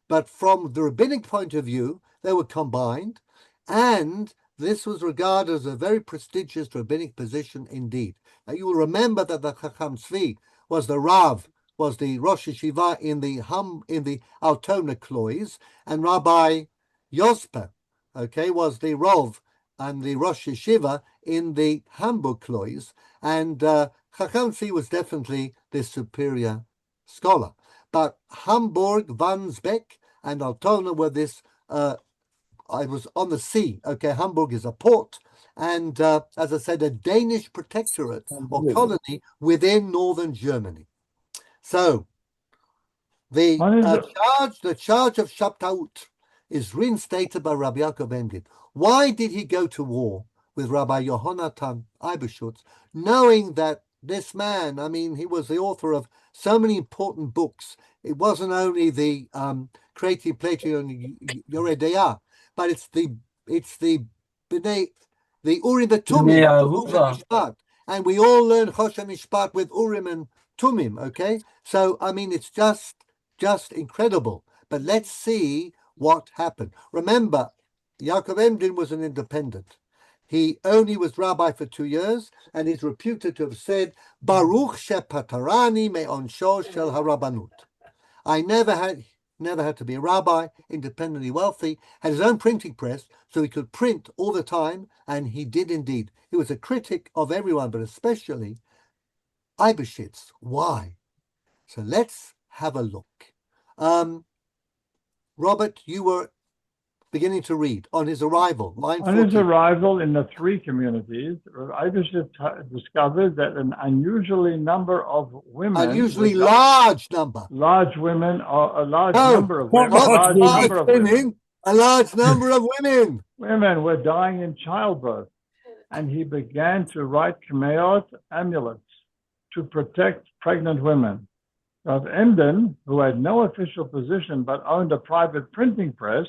but from the rabbinic point of view, they were combined, and this was regarded as a very prestigious rabbinic position indeed. Now you will remember that the Chacham Tzvi was the Rav, was the Rosh Yeshiva in the Altona Klois, and Rabbi Yospe, okay, was the Rav and the Rosh Yeshiva in the Hamburg Klois, and Chacham Tzvi was definitely the superior scholar. But Hamburg, Wandsbek, and Altona were this. I was on the sea. Okay, Hamburg is a port, and as I said, a Danish protectorate or colony within northern Germany. So the charge of Shabtaut is reinstated by Rabbi Yaakov Emden. Why did he go to war with Rabbi Yohanatan Eiberschutz, knowing that this man, I mean, he was the author of so many important books. It wasn't only the Creative Plato and Yoreh Deah, but it's the Urim Tumim, and we all learn Choshen Mishpat with Urim and Tumim. Okay, so I mean, it's just incredible. But let's see what happened. Remember, Yaakov Emden was an independent. He only was rabbi for 2 years, and he's reputed to have said, Baruch shepatarani me'onsho shel harabanut. I never had to be a rabbi, independently wealthy, had his own printing press, so he could print all the time, and he did indeed. He was a critic of everyone, but especially Eiberschutz. Why? So let's have a look. Robert, you were beginning to read on his arrival. Line 14. On his arrival in the three communities, Eiberschutz discovered that an unusually number of women, large number of women, a large number of women were dying in childbirth, and he began to write kameot, amulets, to protect pregnant women. Rav Emden, who had no official position but owned a private printing press,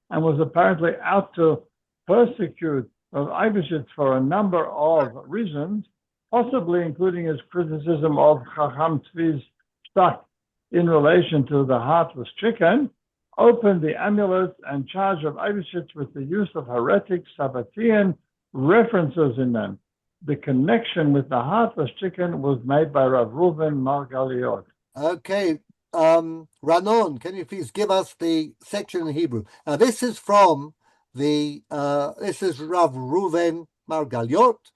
and was apparently out to persecute Rav Eiberschutz for a number of reasons, possibly including his criticism of Chacham Tzvi's stuck in relation to the heartless chicken, opened the amulets and charged Rav Eiberschutz with the use of heretic Sabbatean references in them. The connection with the heartless chicken was made by Rav Reuven Margaliot. Okay. Ranon, can you please give us the section in Hebrew? Now, this is from this is Rav Reuven Margaliot,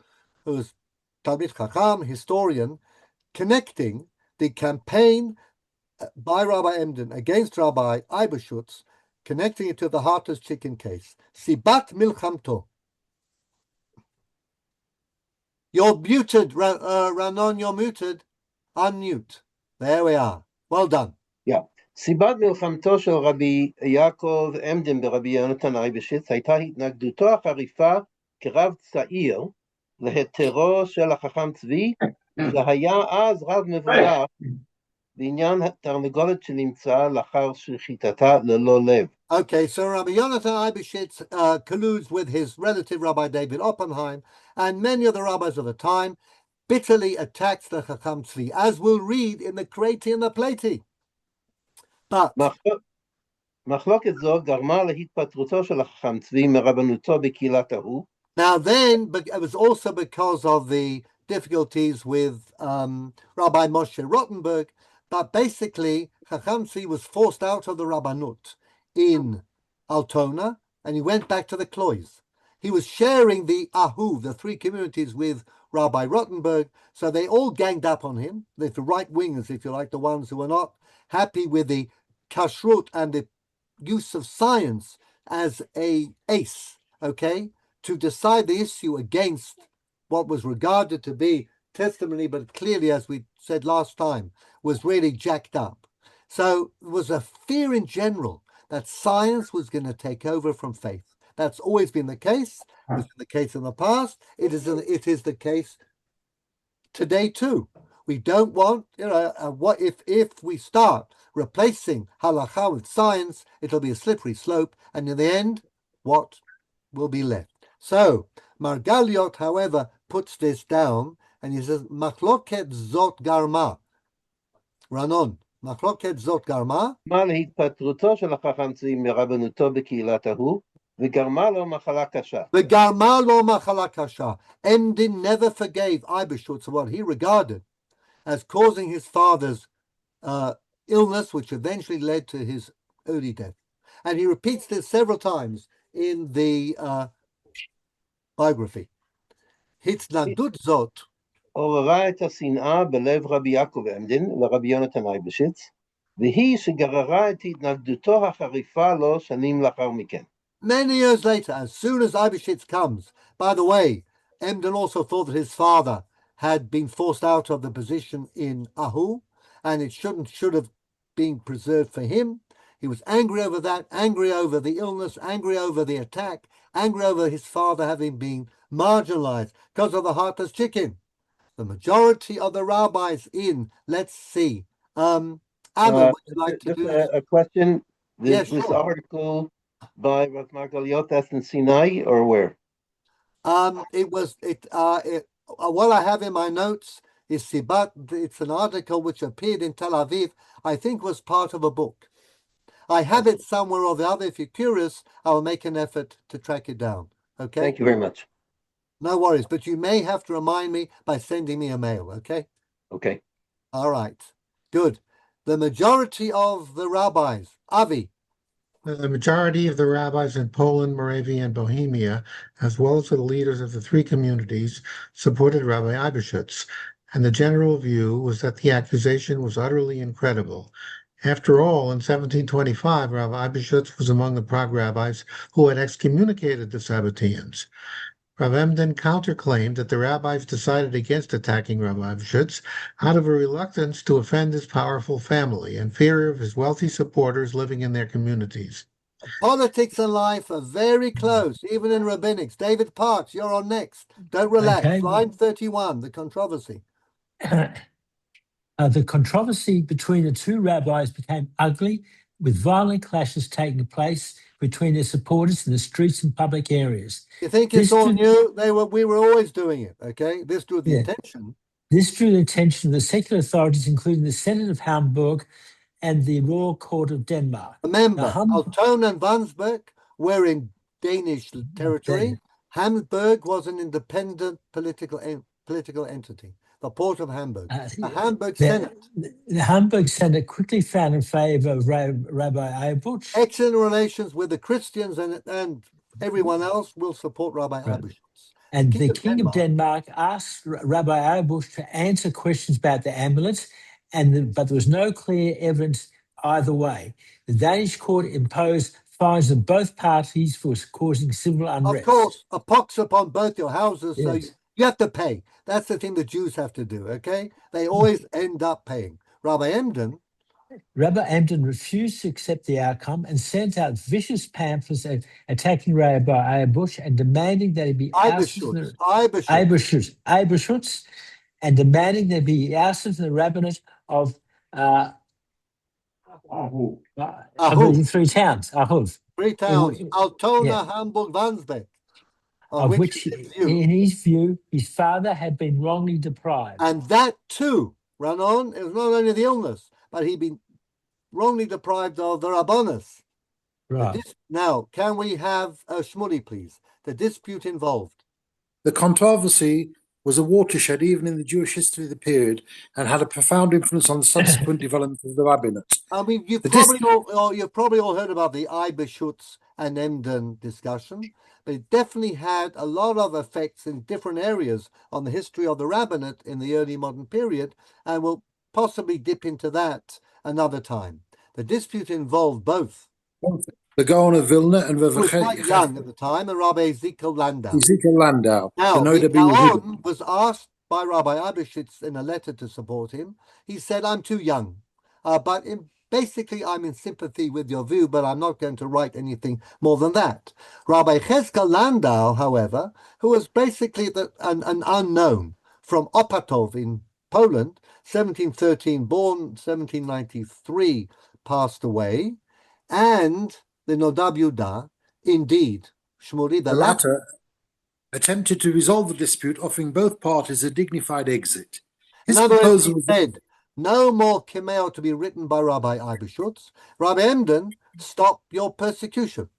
who's Talmid Chacham, historian, connecting the campaign by Rabbi Emden against Rabbi Eiberschutz, connecting it to the heartless chicken case. Sibat Milchamto. You're muted, Ranon, you're muted. Unmute. There we are. Well done. Yeah. סיבת מלחמתו של רבי יעקב עמדן ברבי יונתן אייברשץ הייתה התנגדותו החריפה כרב צעיר להיתרו של החכם צבי, שהיה אז רב מבורך בעניין התרנגולת שנמצאה לאחר שחיטתה ללא לב. Okay, so Rabbi Yonatan Eibeshitz colludes with his relative Rabbi David Oppenheim, and many of the rabbis of the time bitterly attacks the Chacham Tzvi, as we'll read in the Kreti and the Pleti. But מחלוקת זו גרמה להתפטרותו של החכם צבי מרבנותו בקהילת ההוא. Now then, it was also because of the difficulties with Rabbi Moshe Rottenberg, but basically Chacham Tzvi was forced out of the Rabbanut in Altona, and he went back to the Klois. He was sharing the Ahuv, the three communities, with Rabbi Rottenberg, so they all ganged up on him. The right wingers, if you like, the ones who were not happy with the kashrut and the use of science as a ace, okay, to decide the issue against what was regarded to be testimony, but clearly, as we said last time, was really jacked up. So there was a fear in general that science was going to take over from faith. That's always been the case. It was the case in the past. It is the case today too. We don't want, what if we start replacing halakha with science, it'll be a slippery slope, and in the end, what will be left? So Margaliot, however, puts this down, and he says, "Machloket zot garma." Ranon, Machloket zot garma. מה להתפטרותו של החכם צבי מרבנותו בקהילת ההוא? וגרמה לו מחלה קשה. וגרמה לו מחלה קשה. Emden never forgave Eibishutz for what he regarded as causing his father's illness, which eventually led to his early death. And he repeats this several times in the biography. התנגדות זאת עוררה את השנאה בלב רבי יעקב עמדן לרבי יונתן אייבשיץ, והיא שגררה את התנגדותו החריפה לו שנים לאחר מכן. Many years later, as soon as Eibishitz comes, by the way, Emden also thought that his father had been forced out of the position in Ahu, and it should have been preserved for him. He was angry over that, angry over the illness, angry over the attack, angry over his father having been marginalized because of the heartless chicken. The majority of the rabbis in, let's see, Amma, would you like to do a question? Yes, this sure. article by Rav Margaliot, that's in Sinai, or where? What I have in my notes is Sibat. It's an article which appeared in Tel Aviv, I think was part of a book. I have it somewhere or the other. If you're curious, I will make an effort to track it down. Okay? Thank you very much. No worries, but you may have to remind me by sending me a mail, okay? Okay. All right. Good. The majority of the rabbis, Avi. The majority of the rabbis in Poland, Moravia, and Bohemia, as well as the leaders of the three communities, supported Rabbi Eibishitz, and the general view was that the accusation was utterly incredible. After all, in 1725, Rabbi Eibishitz was among the Prague rabbis who had excommunicated the Sabbateans. Rav Emden counterclaimed that the rabbis decided against attacking Rabbi Eibishitz out of a reluctance to offend his powerful family and fear of his wealthy supporters living in their communities. Politics and life are very close, even in rabbinics. David Parks, you're on next. Don't relax. Okay. Line 31, the controversy. The controversy between the two rabbis became ugly, with violent clashes taking place between their supporters in the streets and public areas. You think it's all new? We were always doing it, okay? This drew the attention. This drew the attention of the secular authorities, including the Senate of Hamburg and the Royal Court of Denmark. Remember, Alton and Wandsbek were in Danish territory. Hamburg was an independent political entity, the Port of Hamburg. The Hamburg Senate. The Hamburg Senate quickly found in favor of Rabbi Eibishitz. Excellent relations with the Christians and everyone else will support Rabbi Eibishitz. And the King of Denmark asked Rabbi Eibishitz to answer questions about the amulets, but there was no clear evidence either way. The Danish court imposed fines on both parties for causing civil unrest. Of course, a pox upon both your houses, so you have to pay. That's the thing the Jews have to do, okay? They always end up paying. Rabbi Emden refused to accept the outcome and sent out vicious pamphlets attacking Rabbi Eibishitz and demanding that he be ousted from the rabbinate of three towns, Ahuv. Three towns, Altona, Hamburg, Wandsbek. Of which, in his view, his father had been wrongly deprived. And that too, Ranon, it was not only the illness, but he'd been wrongly deprived of the Rabbonos. Right. Now, can we have Shmuley, please? The dispute involved. The controversy was a watershed even in the Jewish history of the period and had a profound influence on the subsequent development of the rabbinate. I mean, you've probably all heard about the Eibishitz and Emden discussion, but it definitely had a lot of effects in different areas on the history of the rabbinate in the early modern period, and we'll possibly dip into that another time. The dispute involved both the Gaon of Vilna and who was quite young at the time, and Rabbi Ezekiel Landau. Now, the Gaon was asked by Rabbi Eibishitz in a letter to support him. He said, I'm too young, but basically I'm in sympathy with your view, but I'm not going to write anything more than that. Rabbi Cheskel Landau, however, who was basically an unknown from Opatov in Poland, 1713 born, 1793 passed away, and the Nodab Yudah, indeed, Shmuley, the latter attempted to resolve the dispute, offering both parties a dignified exit. In other words, he said, no more Kimeo to be written by Rabbi Eibishitz. Rabbi Emden, stop your persecution.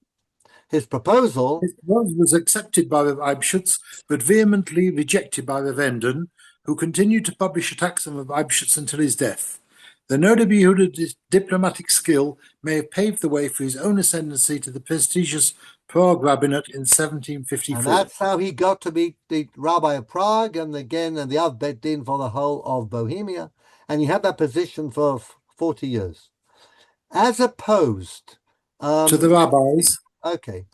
His proposal His proposal was accepted by the Eibschutz, but vehemently rejected by the Wenden, who continued to publish attacks on the Eibschutz until his death. The Noda Yehuda's diplomatic skill may have paved the way for his own ascendancy to the prestigious Prague rabbinate in 1754. and that's how he got to be the Rabbi of Prague and the Av Bet Din for the whole of Bohemia. And he had that position for 40 years. As opposed to the rabbis. Okay.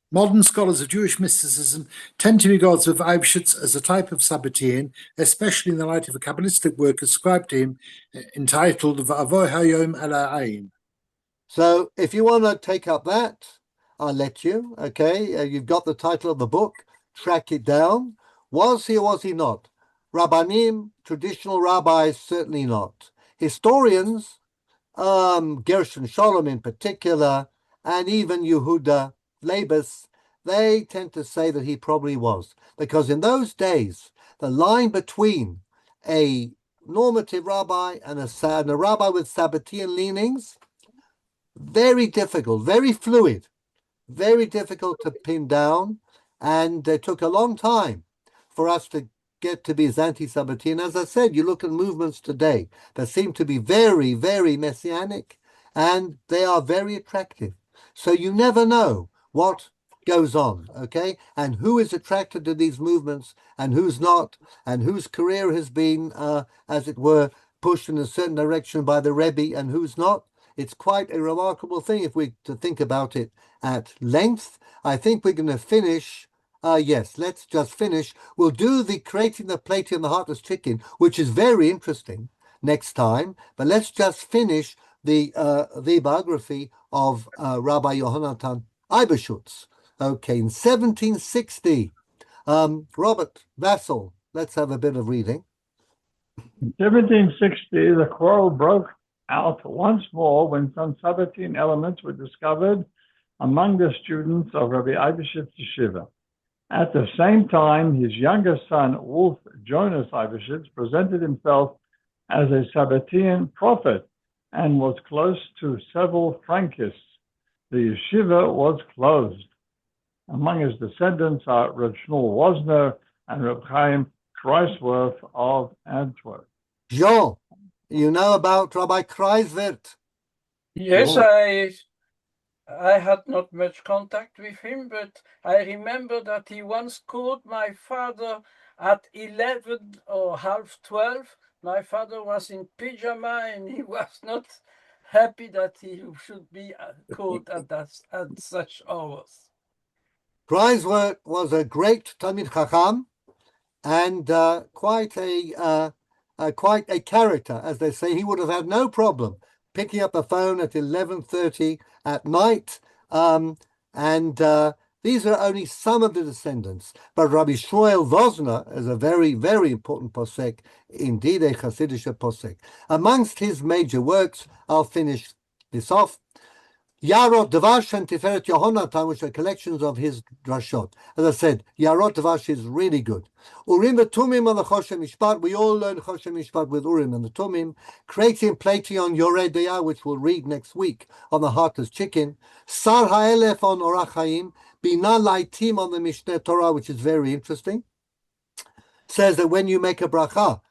Modern scholars of Jewish mysticism tend to regard the Eibschutz as a type of Sabbatean, especially in the light of a Kabbalistic work ascribed to him entitled V'avoy Hayom El Ha'ayin. So if you want to take up that, I'll let you. Okay, you've got the title of the book. Track it down. Was he or was he not? Rabbanim, traditional rabbis, certainly not. Historians, Gershon Sholem in particular, and even Yehuda Labus, they tend to say that he probably was. Because in those days, the line between a normative rabbi and a rabbi with Sabbatean leanings, very difficult, very fluid, very difficult to pin down, and it took a long time for us to get to be as anti-Sabbatean. As I said, you look at movements today that seem to be very, very messianic, and they are very attractive. So you never know what goes on, okay? And who is attracted to these movements and who's not, and whose career has been, as it were, pushed in a certain direction by the Rebbe and who's not. It's quite a remarkable thing if we to think about it at length. I think we're going to finish. Yes, let's just finish. We'll do the creating the plate and the heartless chicken, which is very interesting next time. But let's just finish the biography of Rabbi Yohanatan Eibschutz. Okay, in 1760, Robert Vassal, let's have a bit of reading. In 1760, the quarrel broke out once more when some Sabbatean elements were discovered among the students of Rabbi Eibschutz Yeshiva. At the same time, his younger son, Wolf Jonas Eibschutz, presented himself as a Sabbatean prophet and was close to several Frankists. The yeshiva was closed. Among his descendants are Reb Shmuel Wozner and Reb Chaim Kreiswerf of Antwerp. Jean, you know about Rabbi Kreiswerf? Yes, Oh. I had not much contact with him, but I remember that he once called my father at 11 or half 12. My father was in pyjama and he was not happy that he should be called at such hours. Kreiswerf was a great Talmid Chacham and quite a character, as they say. He would have had no problem picking up a phone at 11:30 at night, and these are only some of the descendants. But Rabbi Shmuel Wozner is a very, very important posek, indeed a Hasidic posek. Amongst his major works, I'll finish this off. Yarot Dvash and Tiferet Yehonatan, which are collections of his drashot. As I said, Yarot Dvash is really good. Urim and Tumim on the Choshen Mishpat. We all learn Choshen Mishpat with Urim and the Tumim. Creating Plati on Yoreh Deah, which we'll read next week on the Heartless Chicken. Sar Ha'elef on Orach Chaim. Bina Laitim on the Mishneh Torah, which is very interesting. Says that when you make a bracha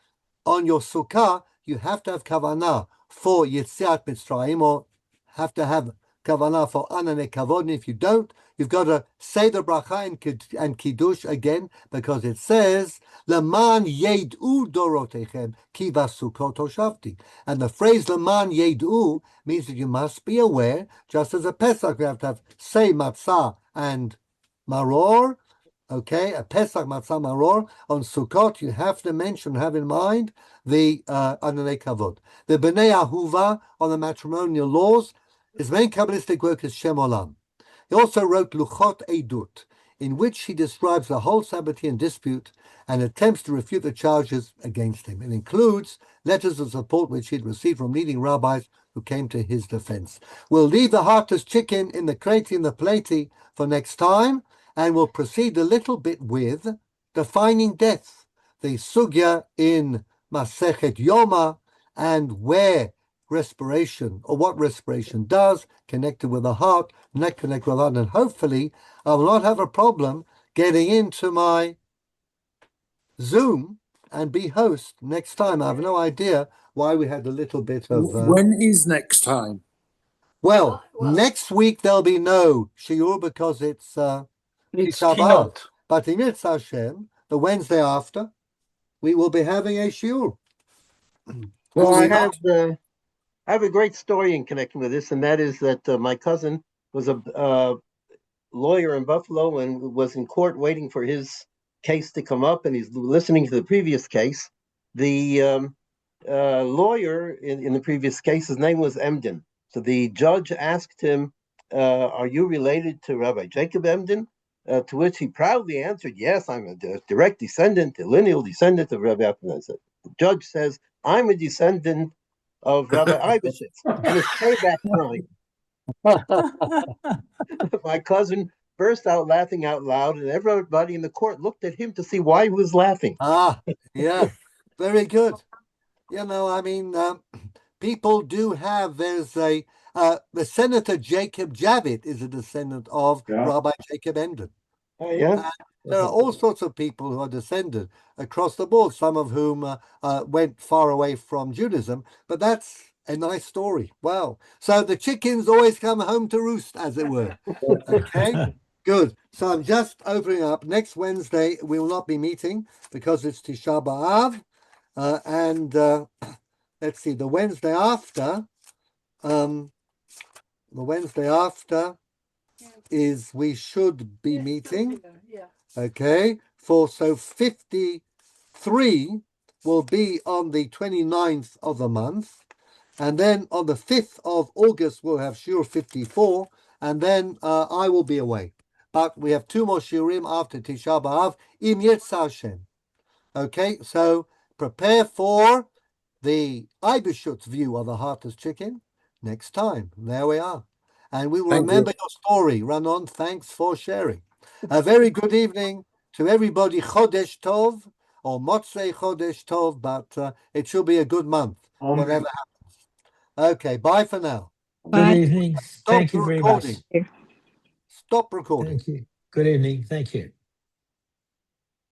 on your sukkah, you have to have kavanah for Yetziat Mitzrayim, or have to have kavanah for anane kavod. If you don't, you've got to say the bracha and kiddush again, because it says leman yedu dorotechem ki vasukot hoshavti, and the phrase leman yedu means that you must be aware. Just as a Pesach, we have to have say matzah and maror. Okay, a Pesach matzah maror. On Sukkot, you have to mention, have in mind the anane kavod. The Bnei Ahuva on the matrimonial laws. His main Kabbalistic work is Shem Olam. He also wrote Luchot Eidut, in which he describes the whole Sabbatean dispute and attempts to refute the charges against him. It includes letters of support which he'd received from leading rabbis who came to his defense. We'll leave the heartless chicken in the kreti and the plati for next time, and we'll proceed a little bit with defining death, the sugya in Masechet Yoma, and where respiration, or what respiration does, connected with the heart, neck connect with the heart, and hopefully I will not have a problem getting into my Zoom and be host next time. I have no idea why we had a little bit of... When is next time? Well, next week there'll be no shiur because it's It's Tisha B'Av. keynote. But in Yitzhak Hashem, the Wednesday after, we will be having a shiur. Well, I have a great story in connection with this, and that is that my cousin was a lawyer in Buffalo and was in court waiting for his case to come up, and he's listening to the previous case. The lawyer in the previous case, his name was Emden. So the judge asked him, are you related to Rabbi Jacob Emden? To which he proudly answered, yes, I'm a direct descendant, a lineal descendant of Rabbi Appan. The judge says, I'm a descendant of Rabbi Eibeshitz. And it's payback time. My cousin burst out laughing out loud, and everybody in the court looked at him to see why he was laughing. Yeah, very good. You know, I mean, people do have, there's the Senator Jacob Javits is a descendant of Rabbi Jacob Emden. Oh, yeah? There are all sorts of people who are descended across the board, some of whom went far away from Judaism, but that's a nice story. Wow. So the chickens always come home to roost, as it were. Okay, good. So I'm just opening up. Next Wednesday, we will not be meeting because it's Tisha B'Av. And let's see, the Wednesday after is we should be meeting. Okay, so 53 will be on the 29th of the month, and then on the 5th of August we'll have Shiur 54, and then I will be away. But we have 2 more Shiurim after Tisha B'Av, Im Yitzhak Hashem. Okay, so prepare for the Eibeshut's view of the heartless chicken next time. There we are. And we will remember your story. Ranon, thanks for sharing. A very good evening to everybody. Chodesh Tov, or Motzei Chodesh Tov, but it should be a good month, whatever happens. Okay, bye for now. Good evening. Thank you very much. Stop recording. Thank you. Good evening. Thank you.